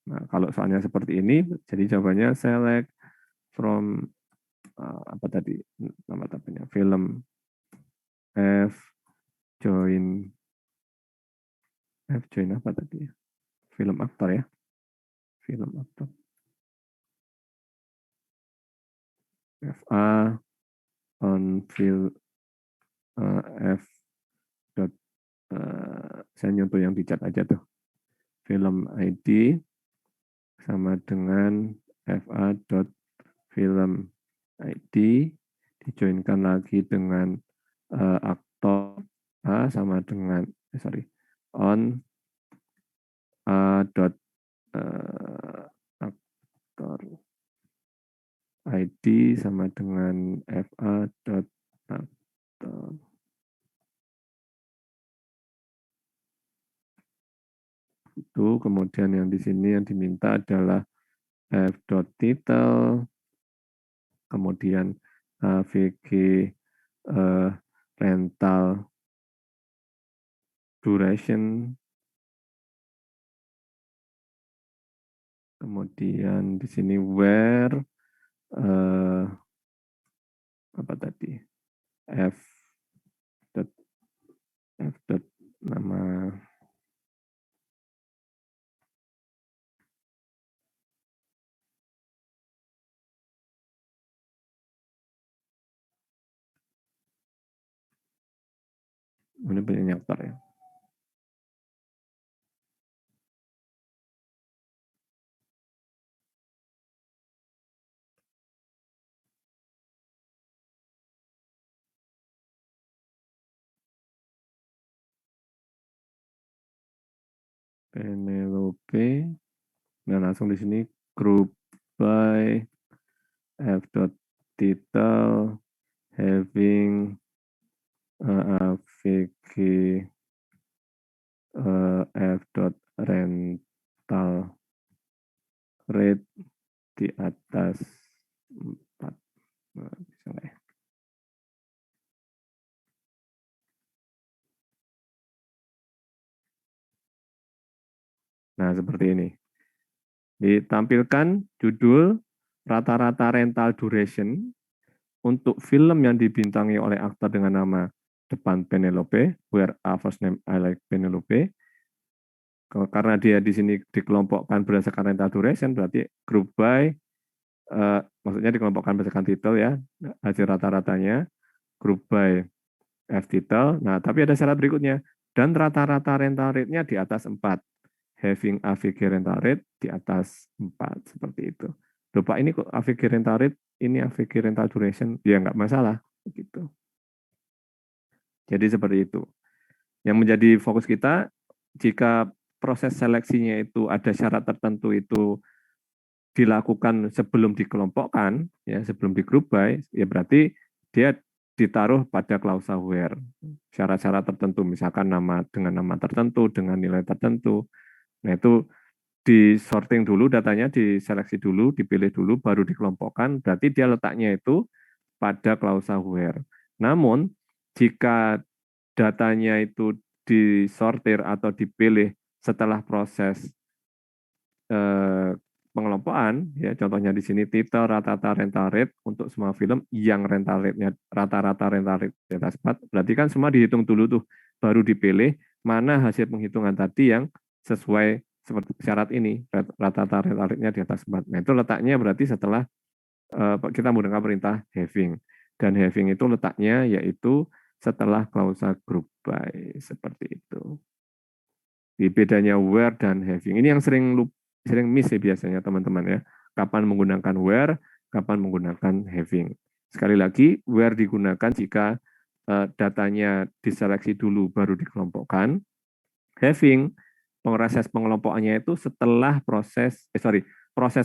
A: Nah, kalau soalnya seperti ini, jadi jawabannya select from apa tadi nama tabelnya film F join apa tadi ya? Film aktor ya. Film aktor. FA on film F dot saya nyontoh yang di chat aja tuh. Film ID sama dengan FA dot film ID dijoinkan lagi dengan aktor A sama dengan on A dot aktor ID sama dengan FA dot aktor. Itu kemudian yang di sini yang diminta adalah F dot title, kemudian VG rental duration, kemudian di sini where apa tadi F dot nama ini banyak aktor ya. Penelope. Nah, langsung di sini group by F dot title having VG F dot rental rate di atas 4. Bisa nggak ya? Nah, seperti ini. Ditampilkan judul rata-rata rental duration untuk film yang dibintangi oleh aktor dengan nama depan Penelope, where a first name I like Penelope. Karena dia di sini dikelompokkan berdasarkan rental duration, berarti group by, maksudnya dikelompokkan berdasarkan titel ya, hasil rata-ratanya, group by F title. Nah, tapi ada syarat berikutnya, dan rata-rata rental rate-nya di atas 4. Having AVG rental rate di atas 4, seperti itu. Loh Pak, ini kok AVG rental rate, ini AVG rental duration, ya nggak masalah. Begitu. Jadi seperti itu. Yang menjadi fokus kita, jika proses seleksinya itu ada syarat tertentu itu dilakukan sebelum dikelompokkan, ya sebelum di group by, ya berarti dia ditaruh pada klausa where. Syarat-syarat tertentu, misalkan nama dengan nama tertentu, dengan nilai tertentu. Nah itu disorting dulu datanya, diseleksi dulu, dipilih dulu, baru dikelompokkan, berarti dia letaknya itu pada klausa where. Namun, jika datanya itu disortir atau dipilih setelah proses pengelompokan, ya contohnya di sini titel rata-rata rental rate untuk semua film yang rental rate-nya rata-rata rental rate di atas 4, berarti kan semua dihitung dulu tuh, baru dipilih mana hasil penghitungan tadi yang sesuai seperti syarat ini, rata-rata rental rate-nya di atas 4. Nah, itu letaknya berarti setelah kita menggunakan perintah having. Dan having itu letaknya yaitu setelah klausa group by, seperti itu. Di bedanya where dan having. Ini yang sering miss ya biasanya teman-teman ya. Kapan menggunakan where, kapan menggunakan having. Sekali lagi, where digunakan jika datanya diseleksi dulu baru dikelompokkan. Having, proses pengelompokannya itu setelah proses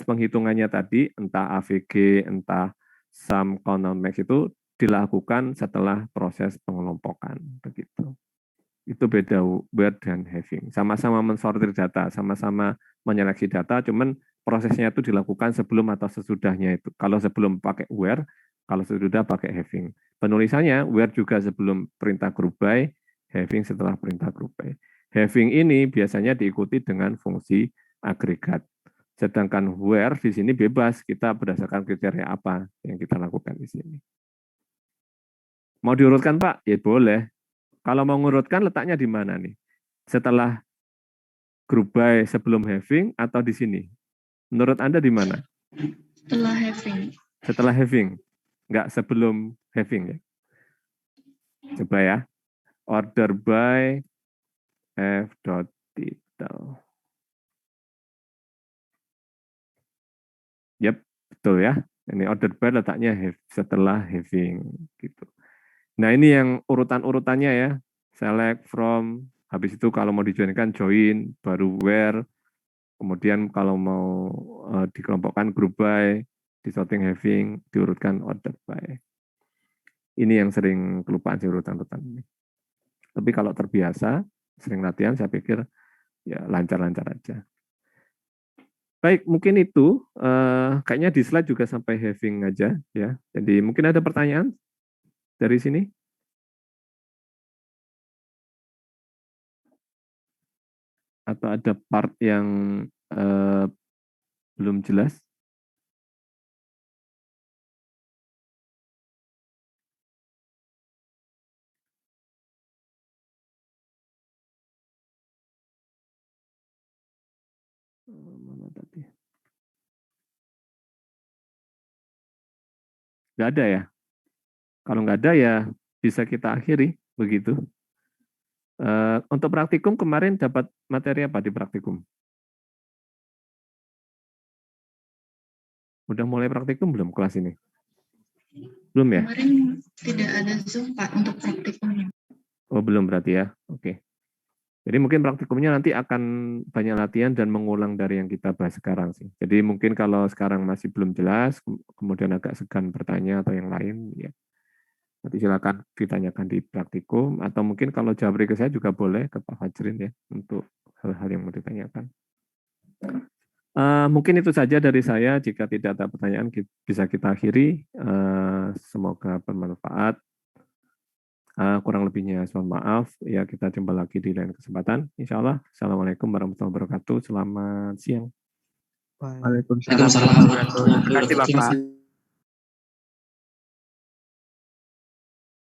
A: penghitungannya tadi, entah AVG, entah sum, count, max itu dilakukan setelah proses pengelompokan. Begitu. Itu beda where dan having. Sama-sama mensortir data, sama-sama menyeleksi data, cuman prosesnya itu dilakukan sebelum atau sesudahnya itu. Kalau sebelum pakai where, kalau sesudah pakai having. Penulisannya where juga sebelum perintah group by, having setelah perintah group by. Having ini biasanya diikuti dengan fungsi agregat. Sedangkan where di sini bebas, kita berdasarkan kriteria apa yang kita lakukan di sini. Mau diurutkan Pak? Ya boleh. Kalau mau ngurutkan letaknya di mana nih? Setelah group by sebelum having atau di sini? Menurut Anda di mana?
B: Setelah having.
A: Setelah having, nggak sebelum having ya. Coba ya. Order by f.title. Yep, betul ya. Ini order by letaknya setelah having gitu. Nah, ini yang urutan-urutannya ya. Select from, habis itu kalau mau dijoinkan join, baru where, kemudian kalau mau dikelompokkan group by, di sorting having, diurutkan order by. Ini yang sering kelupaan sih urutan-urutan ini. Tapi kalau terbiasa, sering latihan, saya pikir ya lancar-lancar aja. Baik, mungkin itu kayaknya di slide juga sampai having aja ya. Jadi mungkin ada pertanyaan dari sini? Atau ada part yang belum jelas? Mana tadi? Nggak ada ya? Kalau nggak ada ya bisa kita akhiri begitu. Untuk praktikum kemarin dapat materi apa di praktikum? Udah mulai praktikum belum kelas ini? Belum ya?
B: Kemarin tidak ada Zoom Pak untuk praktikumnya.
A: Oh belum berarti ya? Oke. Jadi mungkin praktikumnya nanti akan banyak latihan dan mengulang dari yang kita bahas sekarang sih. Jadi mungkin kalau sekarang masih belum jelas, kemudian agak segan bertanya atau yang lain, ya nanti silakan ditanyakan di praktikum, atau mungkin kalau jawab ke saya juga boleh ke Pak Fajrin ya, untuk hal-hal yang mau ditanyakan. Mungkin itu saja dari saya. Jika tidak ada pertanyaan, bisa kita akhiri. Semoga bermanfaat. Kurang lebihnya mohon maaf. Ya, kita jumpa lagi di lain kesempatan. Insya Allah. Assalamualaikum warahmatullahi wabarakatuh. Selamat siang.
E: Waalaikumsalam warahmatullahi wabarakatuh. Terima kasih Bapak.